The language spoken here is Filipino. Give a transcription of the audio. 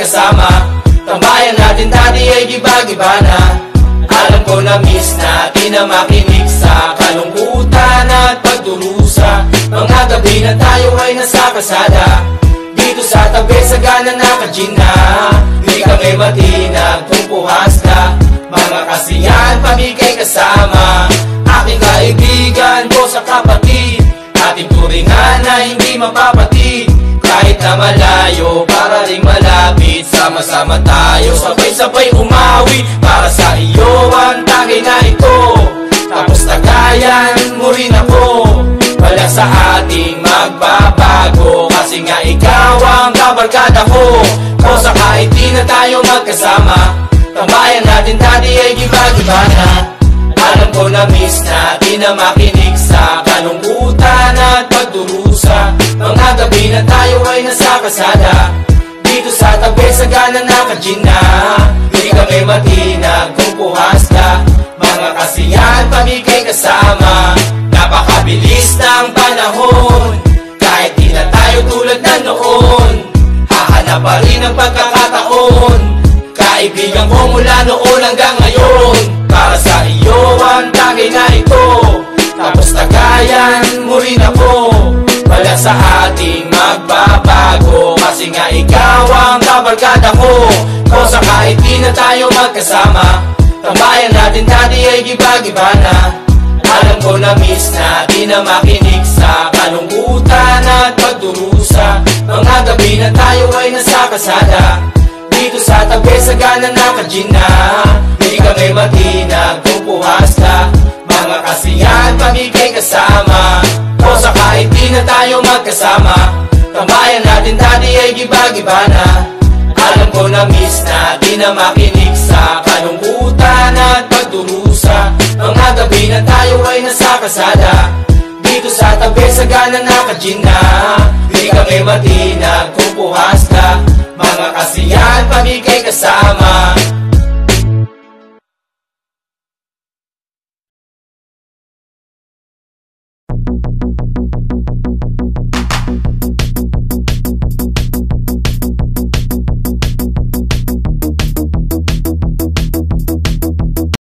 magkasama. Tambayan natin dati ay giba-giba na. Alam ko na miss natin na makinig sa kalungkutan at pagdurusa. Mga gabi na tayo ay nasa kasada, dito sa tabi sa gana naka-gin na. Di kami matinag kung puhas ka, mga kasiyahan pamigay kasama. Aking kaibigan ko sa kapatid, ating turingan na hindi mapapatid. Kahit na malayo, para ring malapit, sama-sama tayo, sabay-sabay umawi. Para sa iyo ang tagay na ito, tapos tagayan mo rin ako. Wala sa ating magbabago, kasi nga ikaw ang kabarkada ko. O sa kahit di na tayo magkasama, tambayan natin dati ay giba-giba na. Alam ko na miss natin na makinig sa kalungkutan at pagdurusa. Mga gabi na tayo ay nasa kasada, dito sa tabi sa gana naka-gin na. Di kami matinag kung puhas ka, mga kasiyahan pamigay kasama. Napakabilis ng panahon, kahit di na tayo tulad na noon. Hahanap pa rin ang pagkakataon, kaibigan ko mula noon hanggang ngayon. Para sa iyo ang tagay na ito, tapos tagayan mo rin ako. Wala sa ating magbabago, kasi nga ikaw ang kabarkada ko. O sa kahit di na tayo magkasama, tambayan natin dati ay giba-giba na. Alam ko na miss natin na makinig sa kalungkutan at pagdurusa. Mga gabi na tayo ay nasa kasada, dito sa tabi sa gana naka-gin na. Di kami matinag kung puhas ka, mga kasiyahan pamigay kasama. O sa kahit di na tayo magkasama, tambayan natin dati ay giba-giba na. Alam ko na miss natin na makinig sa kalungkutan at pagdurusa. Mga gabi na tayo ay nasa kasada, dito sa tabi sa gana naka-gin na. Di kami matinag kung puhas ka, mga kasiyahan pamigay kasama.